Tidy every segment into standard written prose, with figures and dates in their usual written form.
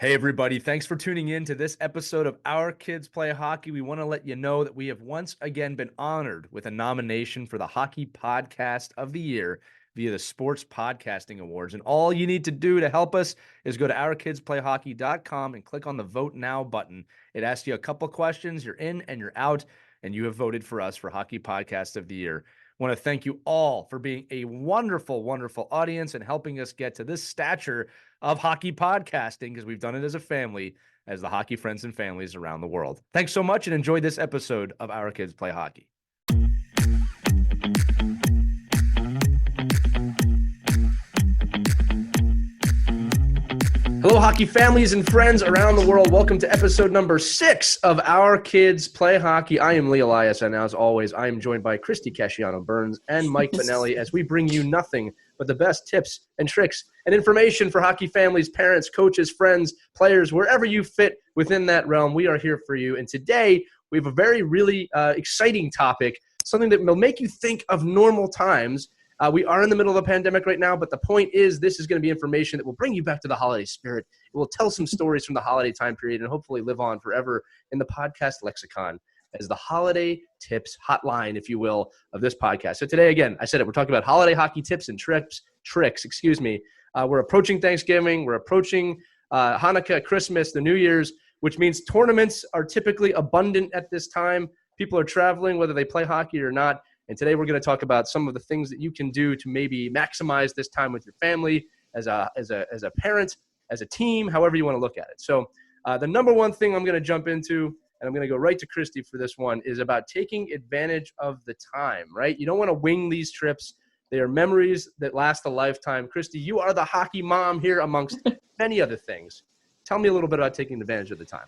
Hey, everybody. Thanks for tuning in to this episode of Our Kids Play Hockey. We want to let you know that we have once again been honored with a nomination for the Hockey Podcast of the Year via the Sports Podcasting Awards. And all you need to do to help us is go to ourkidsplayhockey.com and click on the Vote Now button. It asks you a couple questions. You're in and you're out, and you have voted for us for Hockey Podcast of the Year. I want to thank you all for being a wonderful, wonderful audience and helping us get to this stature of hockey podcasting, because we've done it as a family, as the hockey friends and families around the world. Thanks so much and enjoy this episode of Our Kids Play Hockey. Hello, hockey families and friends around the world. Welcome to episode number 6 of Our Kids Play Hockey. I am Lee Elias, and as always, I am joined by Christie Casciano-Burns and Mike Pinelli as we bring you nothing but the best tips and tricks and information for hockey families, parents, coaches, friends, players, wherever you fit within that realm. We are here for you. And today we have a really exciting topic, something that will make you think of normal times. We are in the middle of a pandemic right now, but the point is this is going to be information that will bring you back to the holiday spirit. It will tell some stories from the holiday time period and hopefully live on forever in the podcast lexicon as the holiday tips hotline, if you will, of this podcast. So today, again, I said it, we're talking about holiday hockey tips and tricks. We're approaching Thanksgiving. We're approaching Hanukkah, Christmas, the New Year's, which means tournaments are typically abundant at this time. People are traveling, whether they play hockey or not. And today we're going to talk about some of the things that you can do to maybe maximize this time with your family, as a parent, as a team, however you want to look at it. So the number one thing I'm going to jump into, and I'm going to go right to Christie for this one, is about taking advantage of the time, right? You don't want to wing these trips. They are memories that last a lifetime. Christie, you are the hockey mom here amongst many other things. Tell me a little bit about taking advantage of the time.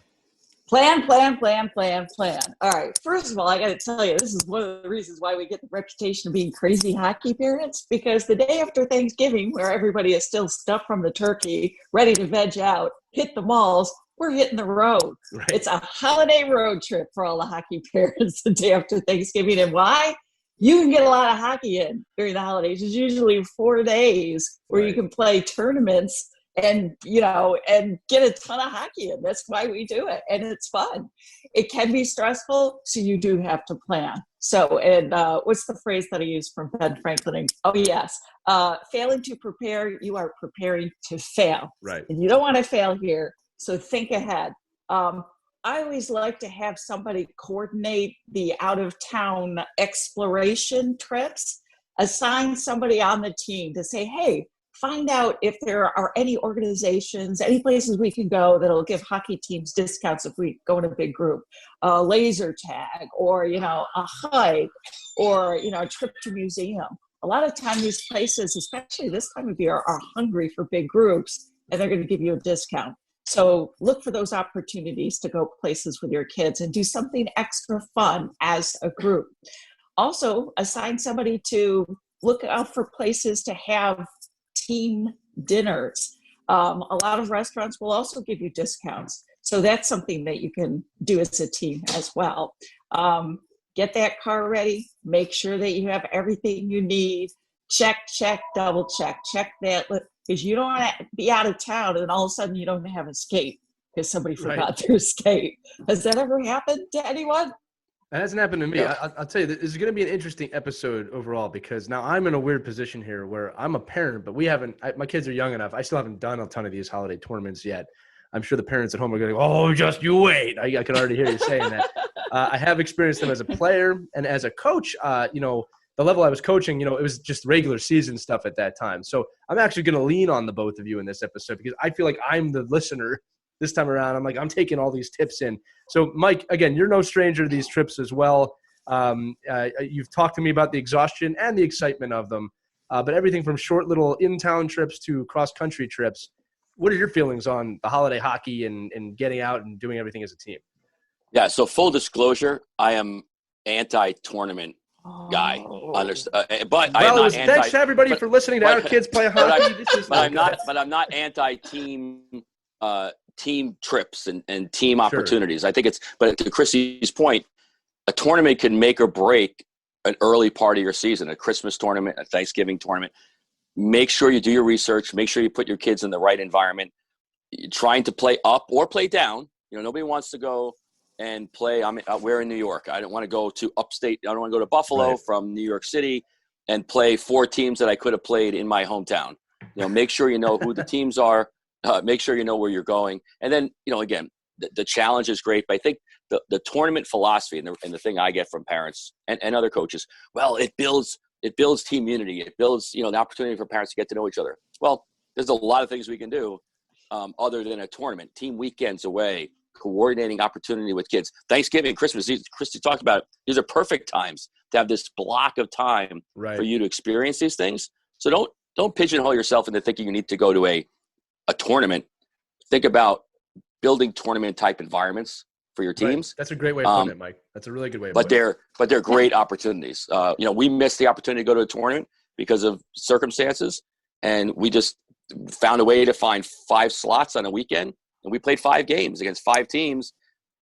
Plan. All right. First of all, I got to tell you, this is one of the reasons why we get the reputation of being crazy hockey parents, because the day after Thanksgiving, where everybody is still stuffed from the turkey, ready to veg out, hit the malls, we're hitting the road. Right. It's a holiday road trip for all the hockey parents the day after Thanksgiving. And why? You can get a lot of hockey in during the holidays. It's usually 4 days where you can play tournaments and get a ton of hockey in. That's why we do it, and it's fun. It can be stressful, so you do have to plan. So, and what's the phrase that I use from Ben Franklin? Oh yes, failing to prepare, you are preparing to fail. Right. And you don't want to fail here, so think ahead. I always like to have somebody coordinate the out-of-town exploration trips. Assign somebody on the team to say, hey, find out if there are any organizations, any places we can go that'll give hockey teams discounts if we go in a big group, a laser tag, or, a hike, or, a trip to museum. A lot of time these places, especially this time of year, are hungry for big groups, and they're going to give you a discount. So look for those opportunities to go places with your kids and do something extra fun as a group. Also, assign somebody to look out for places to have team dinners. A lot of restaurants will also give you discounts. So that's something that you can do as a team as well. Get that car ready. Make sure that you have everything you need. Check, double check that. Because you don't want to be out of town and all of a sudden you don't have a skate because somebody forgot their skate. Has that ever happened to anyone? That hasn't happened to me. Yeah. I'll tell you, this is going to be an interesting episode overall, because now I'm in a weird position here where I'm a parent, but my kids are young enough. I still haven't done a ton of these holiday tournaments yet. I'm sure the parents at home are going, oh, just you wait. I can already hear you saying that. I have experienced them as a player and as a coach. The level I was coaching, it was just regular season stuff at that time. So I'm actually going to lean on the both of you in this episode, because I feel like I'm the listener this time around. I'm taking all these tips in. So Mike, again, you're no stranger to these trips as well. You've talked to me about the exhaustion and the excitement of them, but everything from short little in-town trips to cross-country trips. What are your feelings on the holiday hockey and getting out and doing everything as a team? Yeah, so full disclosure, I am anti-tournament guy. But thanks to everybody for listening to Our Kids Play Hockey. I'm not anti-team team trips and team opportunities. I think but to Christie's point, a tournament can make or break an early part of your season, a Christmas tournament, a Thanksgiving tournament. Make sure you do your research. Make sure you put your kids in the right environment. trying to play up or play down. Nobody wants to go and play. We're in New York. I don't want to go to upstate. I don't want to go to Buffalo from New York City and play 4 teams that I could have played in my hometown. Make sure you know who the teams are. Make sure you know where you're going. And then, again, the challenge is great. But I think the tournament philosophy and the thing I get from parents and other coaches, well, it builds team unity. It builds, an opportunity for parents to get to know each other. Well, there's a lot of things we can do other than a tournament. Team weekends away, coordinating opportunity with kids. Thanksgiving, Christmas, Christie talked about it. These are perfect times to have this block of time for you to experience these things. So don't pigeonhole yourself into thinking you need to go to a tournament. Think about building tournament type environments for your teams. That's a great way of putting it, Mike. That's a really good way of putting it. But they're great opportunities. We missed the opportunity to go to a tournament because of circumstances, and we just found a way to find 5 slots on a weekend, and we played 5 games against 5 teams.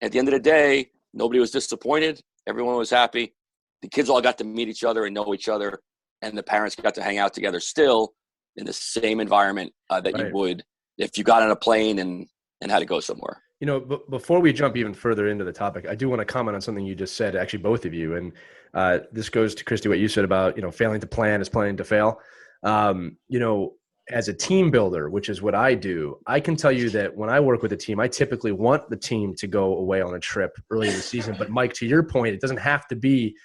At the end of the day, nobody was disappointed. Everyone was happy. The kids all got to meet each other and know each other, and the parents got to hang out together still in the same environment that you would if you got on a plane and had to go somewhere. Before we jump even further into the topic, I do want to comment on something you just said, actually both of you. And this goes to Christie, what you said about, failing to plan is planning to fail. As a team builder, which is what I do, I can tell you that when I work with a team, I typically want the team to go away on a trip early in the season. But Mike, to your point, it doesn't have to be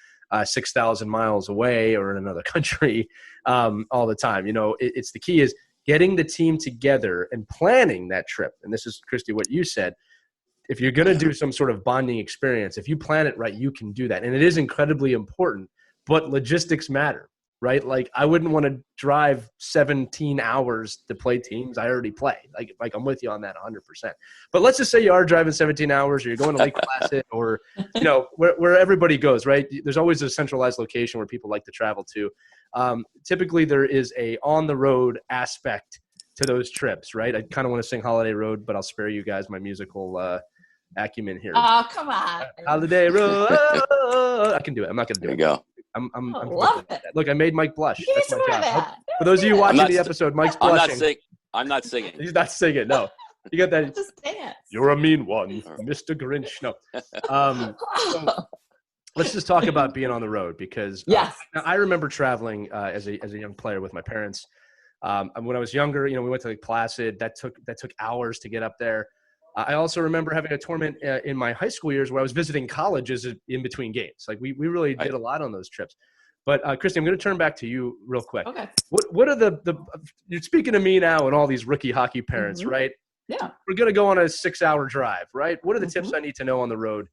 6,000 miles away or in another country all the time. It's the key is getting the team together and planning that trip. And this is, Christie, what you said. If you're going to do some sort of bonding experience, if you plan it right, you can do that. And it is incredibly important, but logistics matter, right? Like I wouldn't want to drive 17 hours to play teams I already play. Like I'm with you on that 100%. But let's just say you are driving 17 hours or you're going to Lake Placid or, where everybody goes, right? There's always a centralized location where people like to travel to. Typically there is a on the road aspect to those trips, right? I kind of want to sing Holiday Road, but I'll spare you guys my musical acumen here. Oh, come on. Holiday Road. I can do it. I'm not going to do it. There you go. I'm love it. Look, I made Mike blush. That's my job. For those of you watching the episode, Mike's blushing. I'm not singing. He's not singing. No. You got that. Just dance. You're a mean one, Mr. Grinch. No. So let's just talk about being on the road because I remember traveling as a young player with my parents. When I was younger, we went to Lake Placid. That took hours to get up there. I also remember having a tournament in my high school years where I was visiting colleges in between games. Like we really did a lot on those trips. But Christie, I'm going to turn back to you real quick. Okay. What are you're speaking to me now and all these rookie hockey parents, right? Yeah. We're going to go on a 6-hour drive, right? What are the tips I need to know on the road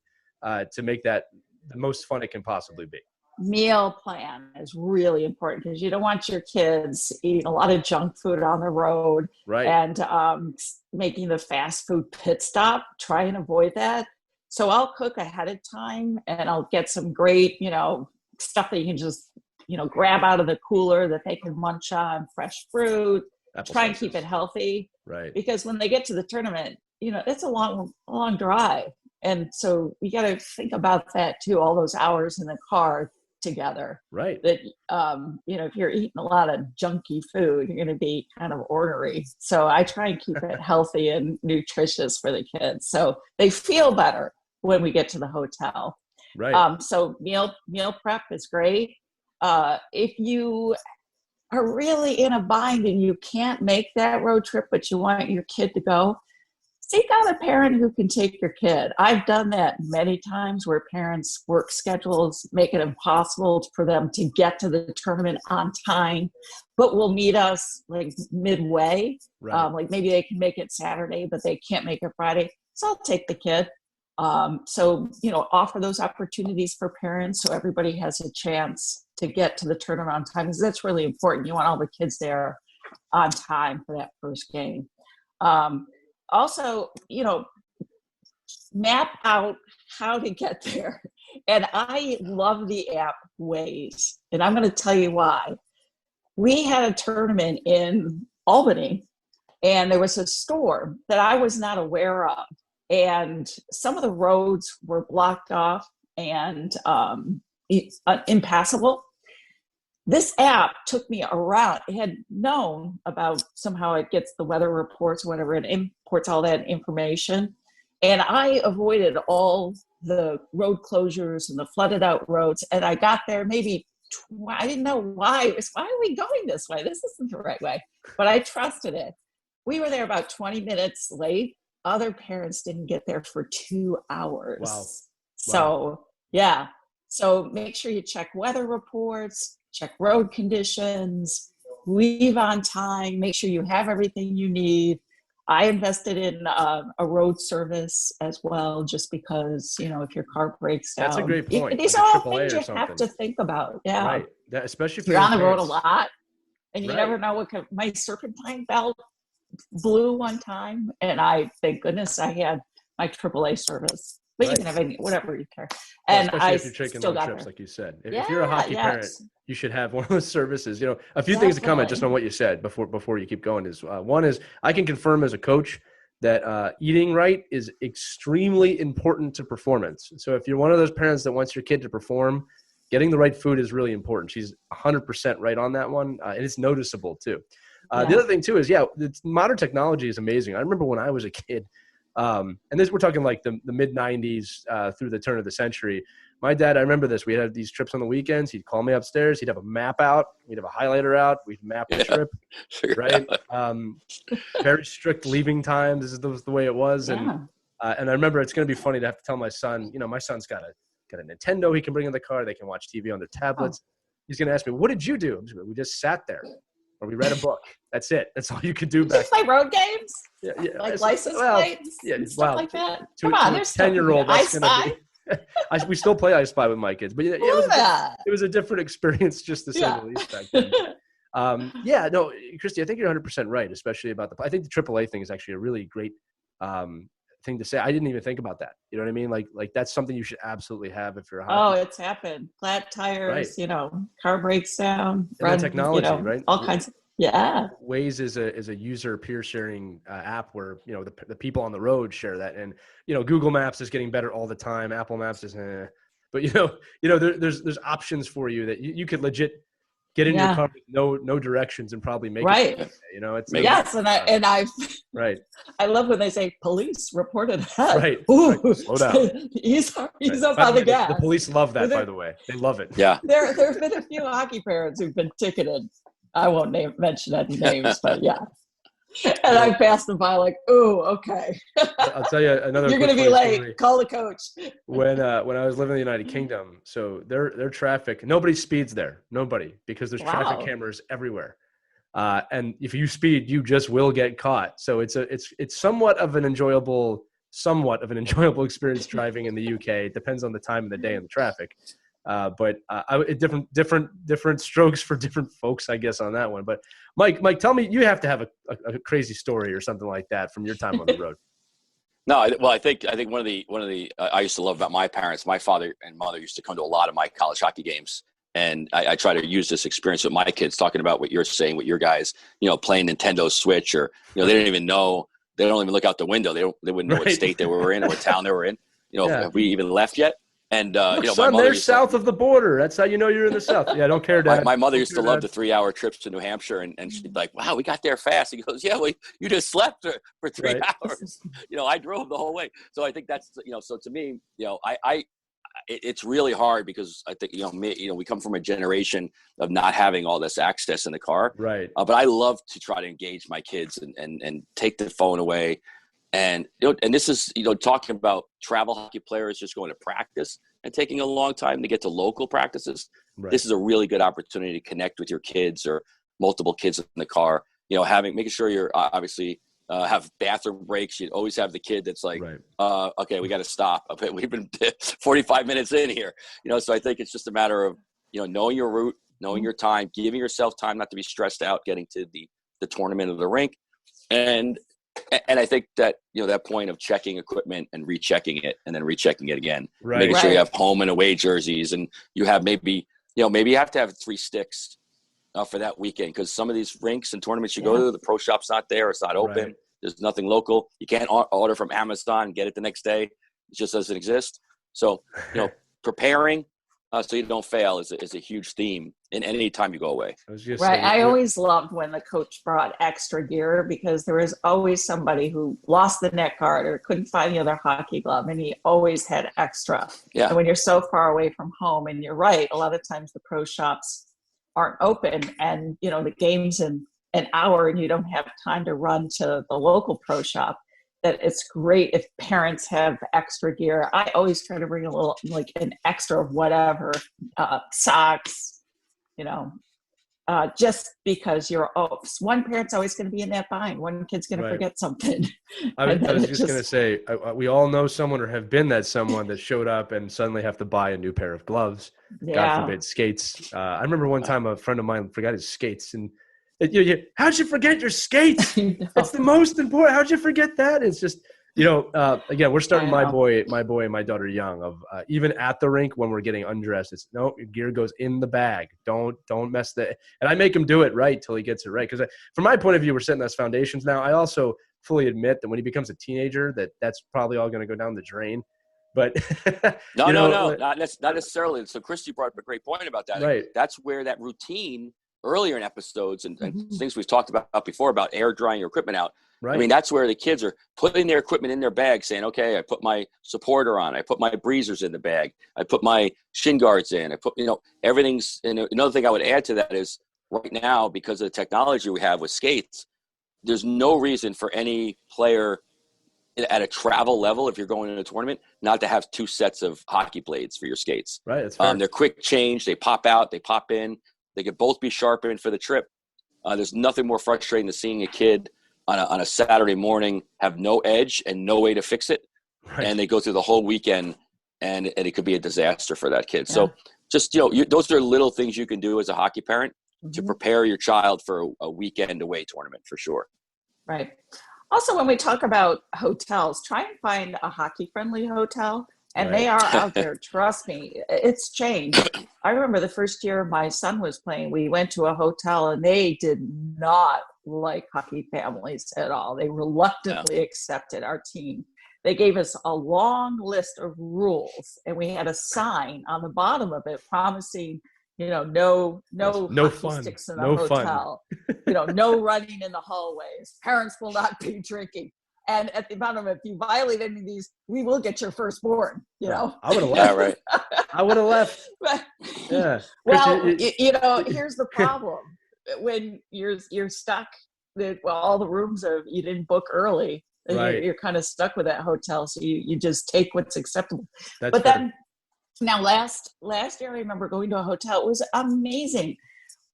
to make that the most fun it can possibly be? Meal plan is really important because you don't want your kids eating a lot of junk food on the road and making the fast food pit stop. Try and avoid that. So I'll cook ahead of time and I'll get some great, stuff that you can just, grab out of the cooler that they can munch on, fresh fruit. Try and keep it healthy. Right. Because when they get to the tournament, it's a long drive. And so you got to think about that too, all those hours in the car together. Right. That, if you're eating a lot of junky food, you're going to be kind of ornery. So I try and keep it healthy and nutritious for the kids. So they feel better when we get to the hotel. Right. So meal prep is great. If you are really in a bind and you can't make that road trip, but you want your kid to go, seek out a parent who can take your kid. I've done that many times where parents' work schedules make it impossible for them to get to the tournament on time, but will meet us like midway. Right. Like maybe they can make it Saturday, but they can't make it Friday. So I'll take the kid. Offer those opportunities for parents so everybody has a chance to get to the tournament on time because that's really important. You want all the kids there on time for that first game. Also, map out how to get there. And I love the app Waze. And I'm going to tell you why. We had a tournament in Albany, and there was a storm that I was not aware of. And some of the roads were blocked off and impassable. this app took me around. It had known about somehow it gets the weather reports, whatever, it imports all that information. And I avoided all the road closures and the flooded out roads. And I got there maybe, I didn't know why. Why are we going this way? This isn't the right way. But I trusted it. We were there about 20 minutes late. Other parents didn't get there for 2 hours. Wow. So, yeah. So make sure you check weather reports, check road conditions, leave on time, make sure you have everything you need. I invested in a road service as well, just because, if your car breaks down. That's a great point. These like are all AAA things you have to think about. Yeah. Right. Especially if you're on the road a parents. lot and you Right. never know what my serpentine belt blew one time. And thank goodness I had my AAA service. But you can have any, whatever you care. And especially if you're taking long trips, there. like you said. If you're a hockey parent, you should have one of those services. A few things to comment just on what you said before you keep going is one is I can confirm as a coach that eating right is extremely important to performance. So if you're one of those parents that wants your kid to perform, getting the right food is really important. She's 100% right on that one, and it's noticeable too. The other thing too is, modern technology is amazing. I remember when I was a kid, and this we're talking like the mid 90s through the turn of the century. My dad, I remember this. We'd have these trips on the weekends. He'd call me upstairs. He'd have a map out. We'd have a highlighter out. We'd map the trip, right? Very strict leaving times. This is the way it was. And I remember it's going to be funny to have to tell my son, my son's got a Nintendo he can bring in the car. They can watch TV on their tablets. He's going to ask me, what did you do? We just sat there. Or we read a book. That's it. That's all you could do back then. Play road games? Yeah. Like license plates? And stuff like that? Come on, there's 10-year-old. That's going to be. We still play I Spy with my kids. But it was a different experience, just to say the least back then. Christie, I think you're 100% right, especially about I think the AAA thing is actually a really great thing to say. I didn't even think about that. You know what I mean? Like that's something you should absolutely have if you're a hockey. Oh, it's happened. Flat tires, car breaks down. And technology, right? All kinds of, yeah. Waze is a user peer sharing app where, the people on the road share that. And, Google Maps is getting better all the time. Apple Maps is, but there's options for you that you could legit get in your car with no directions and probably make it. It's yes, and I right. I love when they say police reported ahead. Right. Ooh, right. Slow down. He's up on the gas. The police love that, by the way. They love it. Yeah. There have been a few hockey parents who've been ticketed. I won't mention any names, but yeah. And I passed them by like, ooh, okay. I'll tell you another. You're going to be late. Story. Call the coach. When I was living in the United Kingdom, so their traffic, nobody speeds there. Nobody, because there's traffic cameras everywhere. And if you speed, you just will get caught. So it's somewhat of an enjoyable experience driving in the UK. It depends on the time of the day and the traffic. But different strokes for different folks, I guess, on that one. But Mike, tell me, you have to have a crazy story or something like that from your time on the road. No, I think one of the I used to love about my parents. My father and mother used to come to a lot of my college hockey games, and I try to use this experience with my kids, talking about what you're saying with your guys, playing Nintendo Switch, or they didn't even know. They don't even look out the window. They wouldn't know what state they were in or what town they were in. Have we even left yet? And son, my mother they're south of the border. That's how you know you're in the south. Yeah, I don't care, Dad. My mother used to love the 3-hour trips to New Hampshire, and she'd be like, "Wow, we got there fast." He goes, "Yeah, well, you just slept for 3 hours. I drove the whole way." So I think that's So to me, it's really hard because I think we come from a generation of not having all this access in the car. Right. But I love to try to engage my kids and take the phone away. And and this is talking about travel hockey players just going to practice and taking a long time to get to local practices. Right. This is a really good opportunity to connect with your kids or multiple kids in the car. Making sure you're obviously have bathroom breaks. You always have the kid that's like, okay, we got to stop. We've been 45 minutes in here. So I think it's just a matter of knowing your route, knowing your time, giving yourself time not to be stressed out getting to the tournament or the rink, and I think that, that point of checking equipment and rechecking it and then rechecking it again, making sure you have home and away jerseys, and you have maybe you have to have 3 sticks for that weekend. Cause some of these rinks and tournaments you go to, the pro shop's not there. It's not open. Right. There's nothing local. You can't order from Amazon and get it the next day. It just doesn't exist. So, preparing so you don't fail is a huge theme in any time you go away. I was just Right. saying, I always loved when the coach brought extra gear because there was always somebody who lost the net guard or couldn't find the other hockey glove, and he always had extra. Yeah. And when you're so far away from home, and you're right, a lot of times the pro shops aren't open, and the game's in an hour, and you don't have time to run to the local pro shop. That it's great if parents have extra gear. I always try to bring a little, like an extra of whatever, socks, just because one parent's always going to be in that bind. One kid's going to forget something. I was just going to say, we all know someone or have been that someone that showed up and suddenly have to buy a new pair of gloves. Yeah. God forbid, skates. I remember one time a friend of mine forgot his skates, and how'd you forget your skates? It's the most important. How'd you forget that? It's just, again, we're starting my boy and my daughter young of even at the rink when we're getting undressed. It's no, gear goes in the bag. Don't mess that. And I make him do it right till he gets it right. Because from my point of view, we're setting those foundations now. I also fully admit that when he becomes a teenager, that's probably all going to go down the drain. But no, not necessarily. So Christie brought up a great point about that. Right. That's where that routine earlier in episodes and things we've talked about before about air drying your equipment out. Right. I mean, that's where the kids are putting their equipment in their bag saying, okay, I put my supporter on, I put my breezers in the bag, I put my shin guards in, I put, everything's. And another thing I would add to that is right now, because of the technology we have with skates, there's no reason for any player at a travel level, if you're going in a tournament, not to have two sets of hockey blades for your skates. Right. That's fair. They're quick change. They pop out, they pop in. They could both be sharpened for the trip. There's nothing more frustrating than seeing a kid on a Saturday morning have no edge and no way to fix it. Right. And they go through the whole weekend and it could be a disaster for that kid. Yeah. So just, those are little things you can do as a hockey parent to prepare your child for a weekend away tournament for sure. Right. Also, when we talk about hotels, try and find a hockey-friendly hotel. And They are out there. Trust me, it's changed. I remember the first year my son was playing, we went to a hotel and they did not like hockey families at all. They reluctantly accepted our team. They gave us a long list of rules, and we had a sign on the bottom of it promising, no fun. Sticks in a hotel, no running in the hallways. Parents will not be drinking. And at the bottom, if you violate any of these, we will get your firstborn, I would have left. Right. I would have left. Yeah. Well, here's the problem. When you're stuck, all the rooms you didn't book early. Right. You're kind of stuck with that hotel. So you just take what's acceptable. Now last year, I remember going to a hotel. It was amazing.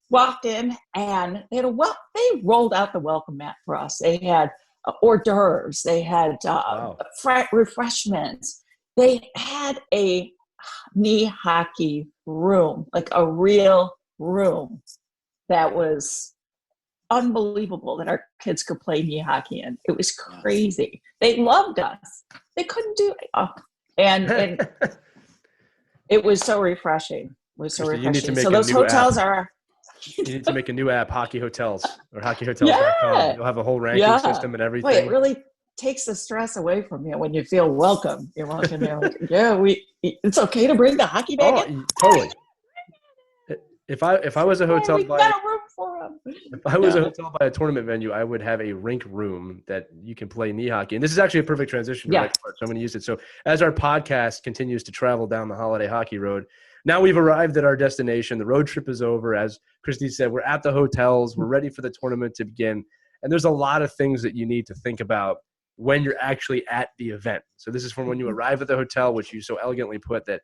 Walked in and they rolled out the welcome mat for us. They had hors d'oeuvres. They had refreshments. They had a knee hockey room, like a real room that was unbelievable that our kids could play knee hockey in. It was crazy. They loved us. They couldn't do it. And it was so refreshing. It was so Christie, refreshing. So those hotels are... You need to make a new app, Hockey Hotels or hockeyhotels.com. You'll have a whole ranking system and everything. Boy, it really takes the stress away from you when you feel welcome. You're walking there like, it's okay to bring the hockey bag in. Totally. If I was a hotel we got a room for them. If I was a hotel by a tournament venue, I would have a rink room that you can play knee hockey. And this is actually a perfect transition to so I'm going to use it. So as our podcast continues to travel down the holiday hockey road, now we've arrived at our destination. The road trip is over. As Christie said, we're at the hotels. We're ready for the tournament to begin. And there's a lot of things that you need to think about when you're actually at the event. So this is from when you arrive at the hotel, which you so elegantly put that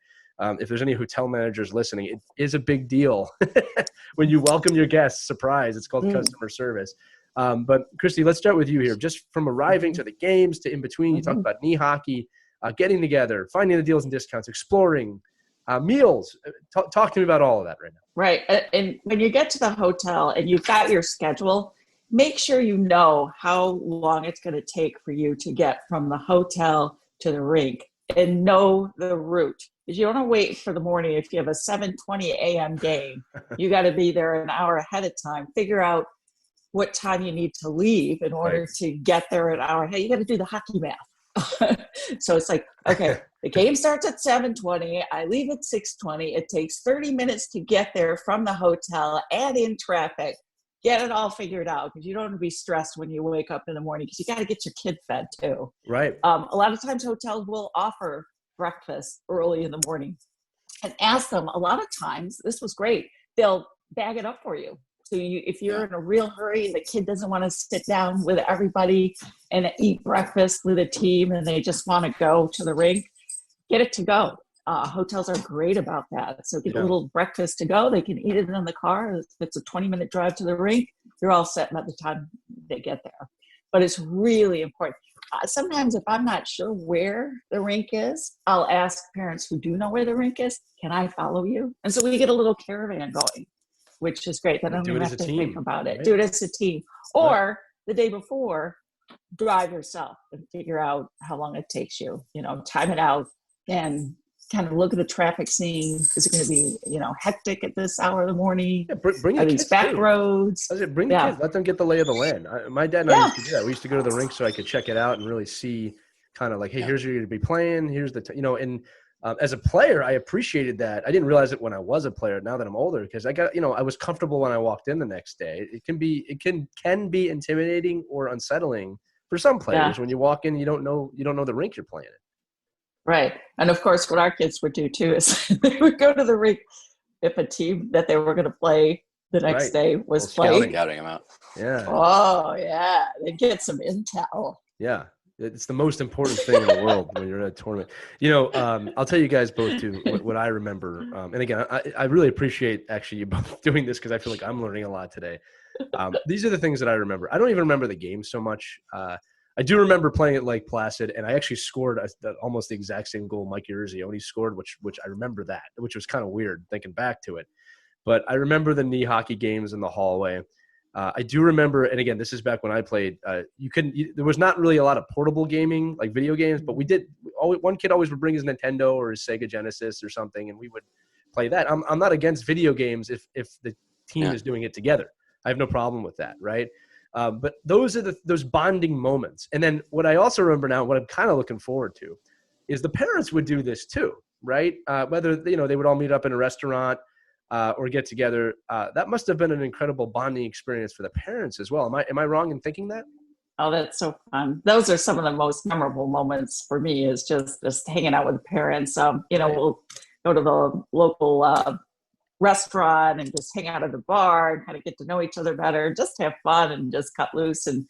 if there's any hotel managers listening, it is a big deal when you welcome your guests. Surprise. It's called customer service. But Christie, let's start with you here. Just from arriving to the games to in between, you talked about knee hockey, getting together, finding the deals and discounts, exploring, meals. Talk to me about all of that right now. Right. And when you get to the hotel and you've got your schedule, make sure you know how long it's going to take for you to get from the hotel to the rink and know the route. Because you don't want to wait for the morning. If you have a 7:20 a.m. game, you got to be there an hour ahead of time. Figure out what time you need to leave in order to get there an hour ahead. You got to do the hockey math. So it's like, okay, the game starts at 7:20. I leave at 6:20. It takes 30 minutes to get there from the hotel, add in traffic, get it all figured out, because you don't want to be stressed when you wake up in the morning, because you got to get your kid fed too. Right. A lot of times hotels will offer breakfast early in the morning, and ask them, a lot of times, this was great, they'll bag it up for you. So if you're in a real hurry, the kid doesn't want to sit down with everybody and eat breakfast with a team, and they just want to go to the rink, get it to go. Hotels are great about that. So get a little breakfast to go. They can eat it in the car. If it's a 20-minute drive to the rink, you're all set by the time they get there. But it's really important. Sometimes if I'm not sure where the rink is, I'll ask parents who do know where the rink is, can I follow you? And so we get a little caravan going, which is great. Then I don't even have to think about it. Right? Do it as a team. Or the day before, drive yourself and figure out how long it takes you. Time it out and kind of look at the traffic scene. Is it going to be, hectic at this hour of the morning? Yeah, bring Are the these kids back too. roads? Bring the kids. Let them get the lay of the land. My dad and I used to do that. We used to go to the rink so I could check it out and really see kind of like, hey, here's where you're going to be playing. Here's the, and as a player, I appreciated that. I didn't realize it when I was a player. Now that I'm older, because I got, I was comfortable when I walked in the next day. It can be intimidating or unsettling for some players when you walk in, you don't know the rink you're playing in. Right. And of course, what our kids would do too is they would go to the rink if a team that they were going to play the next day was playing. Scouting them out. Yeah. Oh, yeah. They'd get some intel. Yeah. It's the most important thing in the world when you're at a tournament. I'll tell you guys both too what I remember. And again, I really appreciate actually you both doing this, because I feel like I'm learning a lot today. These are the things that I remember. I don't even remember the game so much. I do remember playing at Lake Placid, and I actually scored almost the exact same goal Mike Urizioni scored, which I remember that, which was kind of weird thinking back to it. But I remember the knee hockey games in the hallway. I do remember, and again, this is back when I played. There was not really a lot of portable gaming, like video games, but one kid always would bring his Nintendo or his Sega Genesis or something, and we would play that. I'm not against video games if the team is doing it together. I have no problem with that, right? But those are those bonding moments. And then what I also remember now, what I'm kind of looking forward to, is the parents would do this too, right? Whether they would all meet up in a restaurant or get together. That must have been an incredible bonding experience for the parents as well. Am I wrong in thinking that? Oh, that's so fun. Those are some of the most memorable moments for me, is just hanging out with the parents. We'll go to the local restaurant and just hang out at the bar and kind of get to know each other better, just have fun and just cut loose and,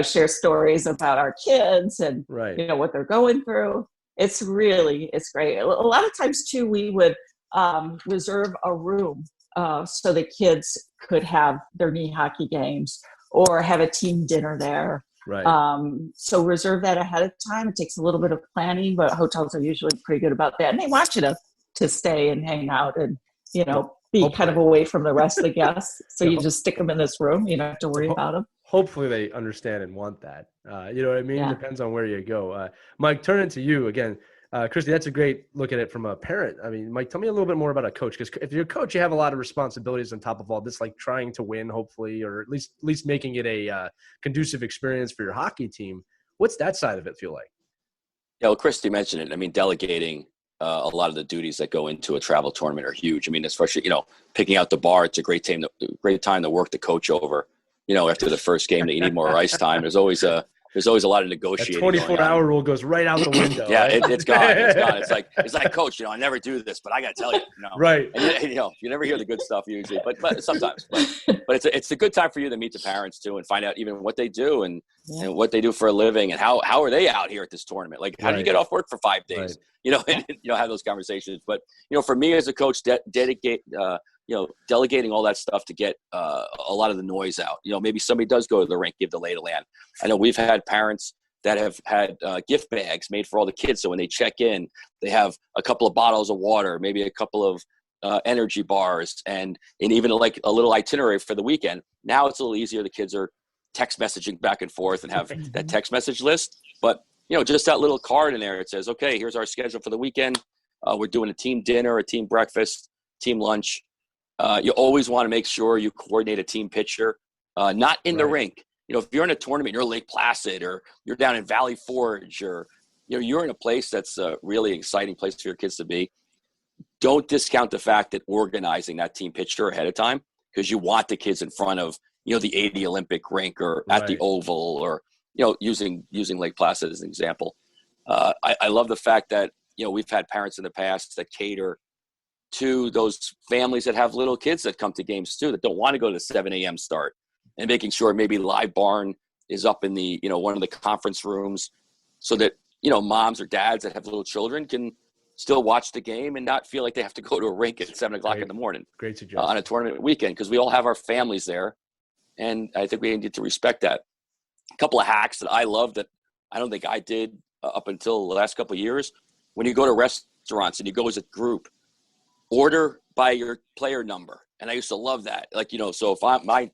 share stories about our kids and, what they're going through. It's great. A lot of times too, we would reserve a room so the kids could have their knee hockey games or have a team dinner there. Right. So reserve that ahead of time. It takes a little bit of planning, but hotels are usually pretty good about that. And they want you to stay and hang out and, be kind of away from the rest of the guests. So you just stick them in this room. You don't have to worry about them. Hopefully they understand and want that. You know what I mean? Yeah. Depends on where you go. Mike, turn it to you again. Christie, that's a great look at it from a parent. I mean, Mike, tell me a little bit more about a coach, because if you're a coach, you have a lot of responsibilities on top of all this, like trying to win, hopefully, or at least making it a conducive experience for your hockey team. What's that side of it feel like? Yeah, well, Christie mentioned it. I mean, delegating a lot of the duties that go into a travel tournament are huge. I mean, especially, picking out the bar, it's a great time to work the coach over, after the first game that you need more ice time. There's always a lot of negotiating. That 24-hour rule goes right out the window. Yeah, right? It's gone. It's like, coach, I never do this, but I got to tell you, Right. And, you never hear the good stuff usually, but sometimes. But it's a good time for you to meet the parents too and find out even what they do and what they do for a living and how are they out here at this tournament? Like, how do you get off work for 5 days? Right. And have those conversations. But for me as a coach, delegating all that stuff to get a lot of the noise out. Maybe somebody does go to the rink, give the lay of the land. I know we've had parents that have had gift bags made for all the kids. So when they check in, they have a couple of bottles of water, maybe a couple of energy bars, and even like a little itinerary for the weekend. Now it's a little easier. The kids are text messaging back and forth and have that text message list. But, just that little card in there, it says, okay, here's our schedule for the weekend. We're doing a team dinner, a team breakfast, team lunch. You always want to make sure you coordinate a team picture, not in the rink. If you're in a tournament, you're Lake Placid or you're down in Valley Forge or, you're in a place that's a really exciting place for your kids to be. Don't discount the fact that organizing that team picture ahead of time, because you want the kids in front of, the 80 Olympic rink or at the Oval, or, using Lake Placid as an example. I love the fact that, we've had parents in the past that cater to those families that have little kids that come to games too, that don't want to go to the 7 a.m. start, and making sure maybe Live Barn is up in the, one of the conference rooms, so that, moms or dads that have little children can still watch the game and not feel like they have to go to a rink at 7 o'clock in the morning. Great suggestion. On a tournament weekend, because we all have our families there. And I think we need to respect that. A couple of hacks that I love that I don't think I did up until the last couple of years. When you go to restaurants and you go as a group, order by your player number. And I used to love that. Like, so if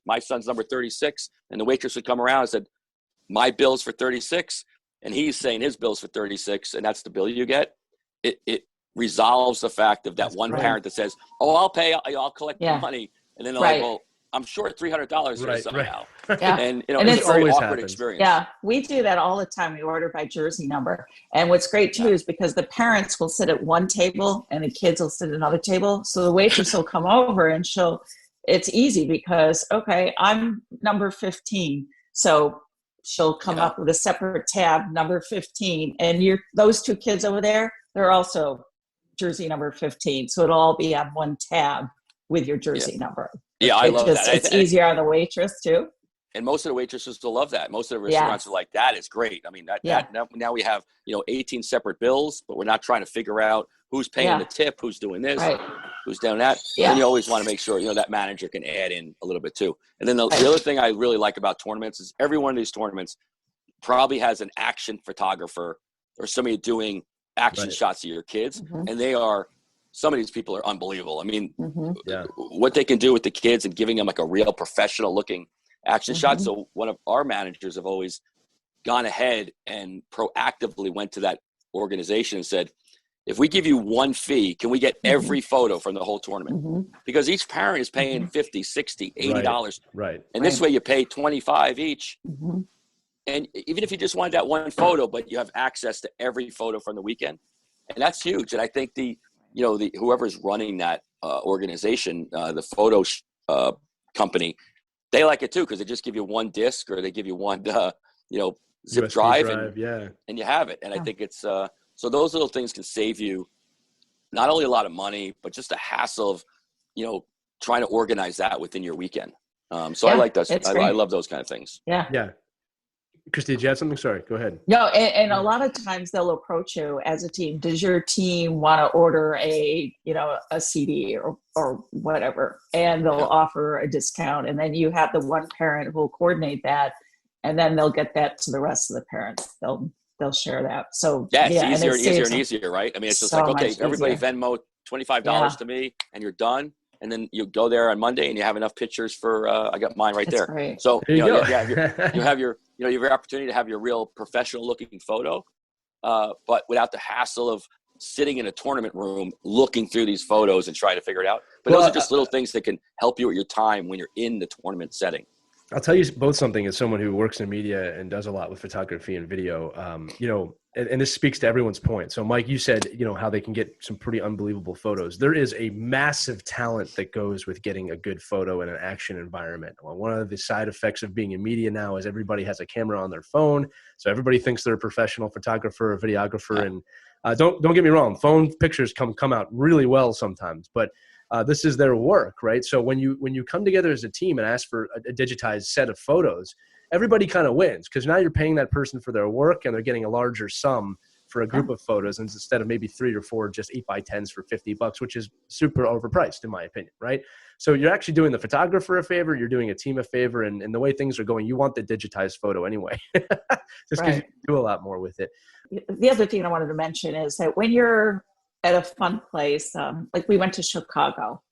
my son's number 36 and the waitress would come around and said, my bill's for 36, and he's saying his bill's for 36, and that's the bill you get, it resolves the fact of that parent that says, oh, I'll pay, I'll collect the money. And then they're like, well, I'm short $300 here somehow. Yeah. And, and it's a very awkward happens. experience. Yeah, we do that all the time. We order by jersey number. And what's great too is because the parents will sit at one table and the kids will sit at another table. So the waitress will come over and it's easy because, okay, I'm number 15. So she'll come up with a separate tab, number 15. And those two kids over there, they're also jersey number 15. So it'll all be on one tab with your jersey number. Yeah, I love that. It's easier on the waitress too. And most of the waitresses will love that. Most of the restaurants are like, that is great. I mean, now we have, 18 separate bills, but we're not trying to figure out who's paying the tip, who's doing this, who's doing that. Yeah. And you always want to make sure, that manager can add in a little bit too. And then the other thing I really like about tournaments is every one of these tournaments probably has an action photographer or somebody doing action shots of your kids. Mm-hmm. And some of these people are unbelievable. I mean, what they can do with the kids and giving them like a real professional looking action shot. So one of our managers have always gone ahead and proactively went to that organization and said, if we give you one fee, can we get every photo from the whole tournament? Because each parent is paying $50, $60, $80. Right. And this way you pay $25 each. And even if you just wanted that one photo, but you have access to every photo from the weekend. And that's huge. And I think whoever's running that organization, the photo company, they like it too, because they just give you one disc or they give you one, zip USB drive and you have it. And I think it's so those little things can save you not only a lot of money, but just a hassle of, trying to organize that within your weekend. So I like that. I love those kind of things. Yeah. Yeah. Christy, did you have something? Sorry, go ahead. No, and a lot of times they'll approach you as a team. Does your team want to order a CD or whatever? And they'll offer a discount. And then you have the one parent who will coordinate that, and then they'll get that to the rest of the parents. They'll share that. So it's easier and easier, right? I mean, it's just so like, okay, everybody easier. Venmo $25 to me, and you're done. And then you go there on Monday and you have enough pictures for, I got mine right there. Great. So, you have your opportunity to have your real professional looking photo, but without the hassle of sitting in a tournament room, looking through these photos and trying to figure it out. But those are just little things that can help you at your time when you're in the tournament setting. I'll tell you both something as someone who works in media and does a lot with photography and video, and this speaks to everyone's point. So Mike, you said, how they can get some pretty unbelievable photos. There is a massive talent that goes with getting a good photo in an action environment. Well, one of the side effects of being in media now is everybody has a camera on their phone. So everybody thinks they're a professional photographer or videographer. And don't get me wrong, phone pictures come out really well sometimes, but this is their work, right? So when you come together as a team and ask for a digitized set of photos, everybody kind of wins, because now you're paying that person for their work and they're getting a larger sum for a group of photos instead of maybe 3 or 4 just 8x10s for $50, which is super overpriced in my opinion, right? So you're actually doing the photographer a favor, you're doing a team a favor, and the way things are going, you want the digitized photo anyway, just because you can do a lot more with it. The other thing I wanted to mention is that when you're at a fun place, like we went to Chicago,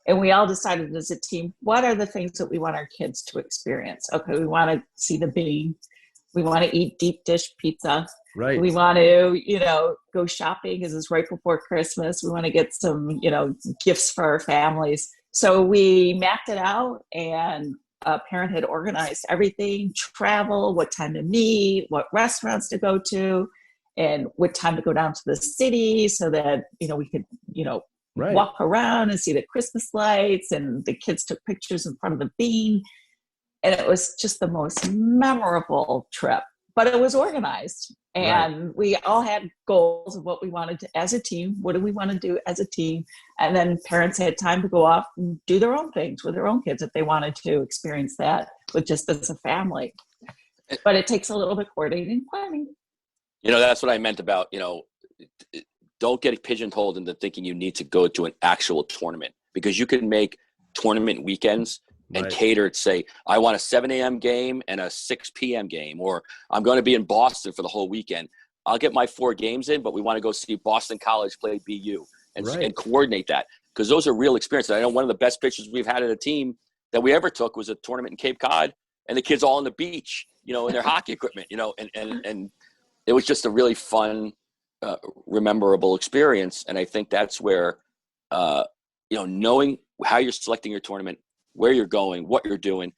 and we all decided as a team, what are the things that we want our kids to experience? Okay, we want to see the Bean. We want to eat deep dish pizza. Right. We want to, go shopping because it's right before Christmas. We want to get some, gifts for our families. So we mapped it out, and a parent had organized everything, travel, what time to meet, what restaurants to go to. and what time to go down to the city so that, we could, Right. walk around and see the Christmas lights, and the kids took pictures in front of the bean. And it was just the most memorable trip, but it was organized. And we all had goals of what we wanted to, as a team. What do we want to do as a team? And then parents had time to go off and do their own things with their own kids if they wanted to experience that with just as a family. But it takes a little bit coordinating and planning. That's what I meant about, don't get pigeonholed into thinking you need to go to an actual tournament, because you can make tournament weekends and cater to, say, I want a 7 a.m. game and a 6 p.m. game, or I'm going to be in Boston for the whole weekend. I'll get my 4 games in, but we want to go see Boston College play BU and coordinate that, because those are real experiences. I know one of the best pictures we've had at a team that we ever took was a tournament in Cape Cod, and the kids all on the beach, in their hockey equipment, and it was just a really fun, rememberable experience. And I think that's where, knowing how you're selecting your tournament, where you're going, what you're doing,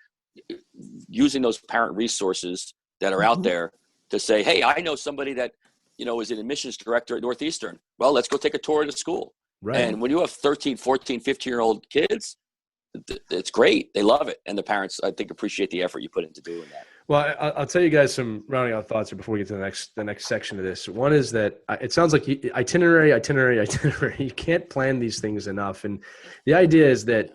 using those parent resources that are out there to say, hey, I know somebody that, is an admissions director at Northeastern. Well, let's go take a tour of the school. Right. And when you have 13, 14, 15-year-old kids, it's great. They love it. And the parents, I think, appreciate the effort you put into doing that. Well, I'll tell you guys some rounding out thoughts before we get to the next section of this. One is that it sounds like itinerary. You can't plan these things enough. And the idea is that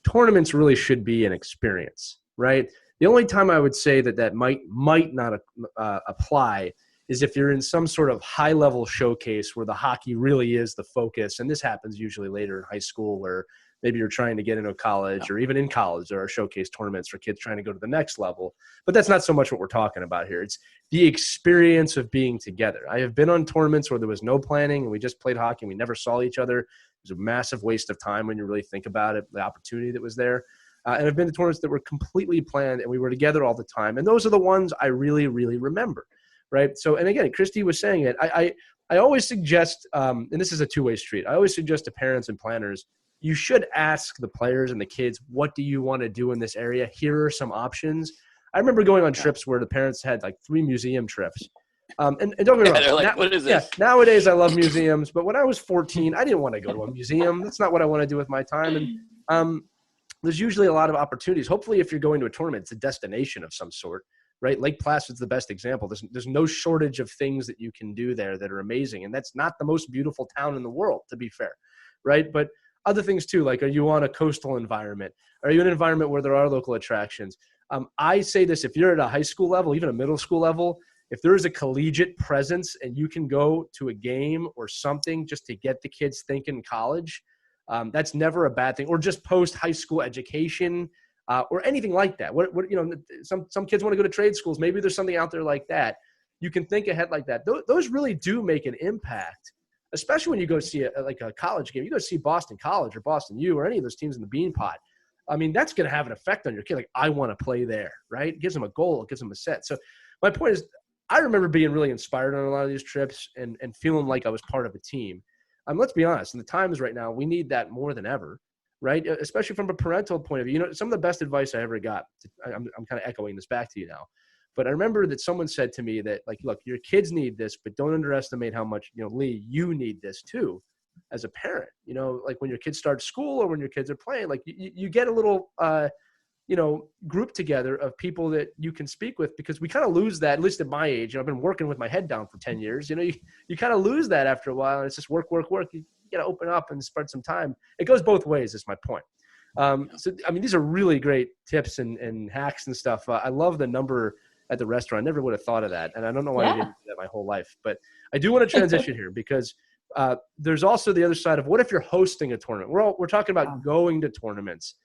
tournaments really should be an experience, right? The only time I would say that might not apply is if you're in some sort of high-level showcase where the hockey really is the focus. And this happens usually later in high school, where maybe you're trying to get into college, or even in college, there are showcase tournaments for kids trying to go to the next level. But that's not so much what we're talking about here. It's the experience of being together. I have been on tournaments where there was no planning and we just played hockey and we never saw each other. It was a massive waste of time when you really think about it, the opportunity that was there. And I've been to tournaments that were completely planned and we were together all the time. And those are the ones I really, really remember, right? So, and again, Christie was saying it. I always suggest, and this is a two-way street, I always suggest to parents and planners, you should ask the players and the kids, what do you want to do in this area? Here are some options. I remember going on trips where the parents had like 3 museum trips. And don't get me wrong. They're like, what is this? Nowadays I love museums, but when I was 14, I didn't want to go to a museum. That's not what I want to do with my time. And there's usually a lot of opportunities. Hopefully, if you're going to a tournament, it's a destination of some sort, right? Lake Placid's the best example. There's no shortage of things that you can do there that are amazing. And that's not the most beautiful town in the world, to be fair, right? But other things too, like, are you on a coastal environment? Are you in an environment where there are local attractions? I say this, if you're at a high school level, even a middle school level, if there is a collegiate presence and you can go to a game or something just to get the kids thinking college, that's never a bad thing. Or just post high school education or anything like that. Some kids want to go to trade schools. Maybe there's something out there like that. You can think ahead like that. Those really do make an impact. Especially when you go see a college game, you go see Boston College or Boston U or any of those teams in the Bean Pot. I mean, that's going to have an effect on your kid. Like, I want to play there, right? It gives them a goal. It gives them a set. So my point is, I remember being really inspired on a lot of these trips and feeling like I was part of a team. Let's be honest, in the times right now, we need that more than ever, right? Especially from a parental point of view. Some of the best advice I ever got, I'm kind of echoing this back to you now. But I remember that someone said to me that, like, look, your kids need this, but don't underestimate how much, Lee, you need this too as a parent. Like when your kids start school or when your kids are playing, like you get a little, group together of people that you can speak with, because we kind of lose that, at least at my age. I've been working with my head down for 10 years. You kind of lose that after a while, and it's just work. You got to open up and spread some time. It goes both ways is my point. So, I mean, these are really great tips and hacks and stuff. I love the number at the restaurant. I never would have thought of that. And I don't know why I didn't do that my whole life. But I do want to transition here, because there's also the other side of, what if you're hosting a tournament? We're talking about going to tournaments.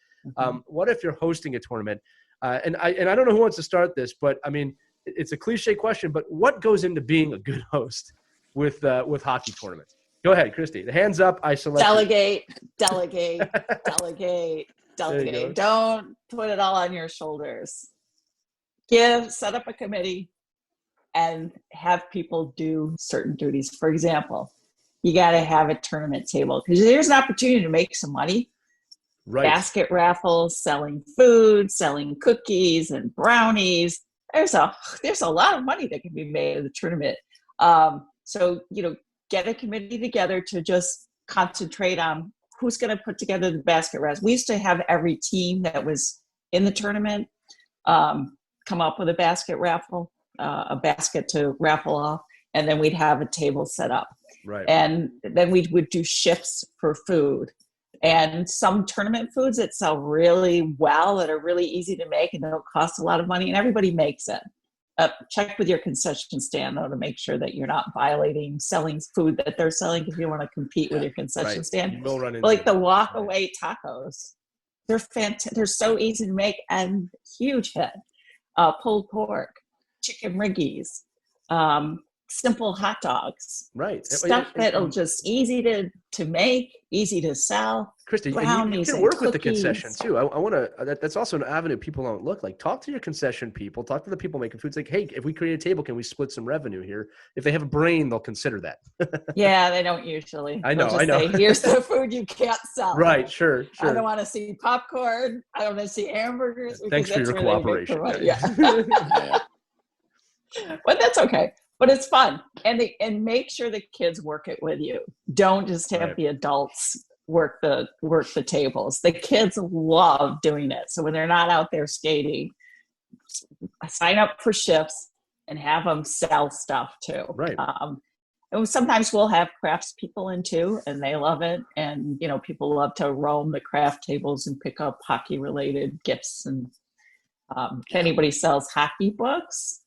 What if you're hosting a tournament? And I don't know who wants to start this, but I mean, it's a cliche question, but what goes into being a good host with hockey tournaments? Go ahead, Christie. The hands up. I select. Delegate. Don't put it all on your shoulders. Set up a committee and have people do certain duties. For example, you got to have a tournament table, because there's an opportunity to make some money. Right. Basket raffles, selling food, selling cookies and brownies. There's a lot of money that can be made in the tournament. So, get a committee together to just concentrate on who's going to put together the basket raffle. We used to have every team that was in the tournament come up with a basket raffle, a basket to raffle off, and then we'd have a table set up. Right. And then we would do shifts for food. And some tournament foods that sell really well, that are really easy to make and don't cost a lot of money, and everybody makes it. Check with your concession stand, though, to make sure that you're not violating selling food that they're selling, if you want to compete with your concession stand. You will run into like the walk away tacos. They're fantastic. They're so easy to make and huge hit. Pulled pork, chicken riggies, simple hot dogs. Right. Stuff that'll just easy to make, easy to sell. Christie, and you can work with the concession too. I want to. That's also an avenue people don't look like. Talk to your concession people. Talk to the people making food. It's like, hey, if we create a table, can we split some revenue here? If they have a brain, they'll consider that. Yeah, they don't usually. I know. Say, here's the food you can't sell. Right. Sure. I don't want to see popcorn. I don't want to see hamburgers. Thanks for your cooperation. Yeah. But that's okay. But it's fun, and make sure the kids work it with you. Don't just have the adults work the tables. The kids love doing it. So when they're not out there skating, sign up for shifts and have them sell stuff too. Right. And sometimes we'll have crafts people in too, and they love it. And people love to roam the craft tables and pick up hockey related gifts. And if anybody sells hockey books.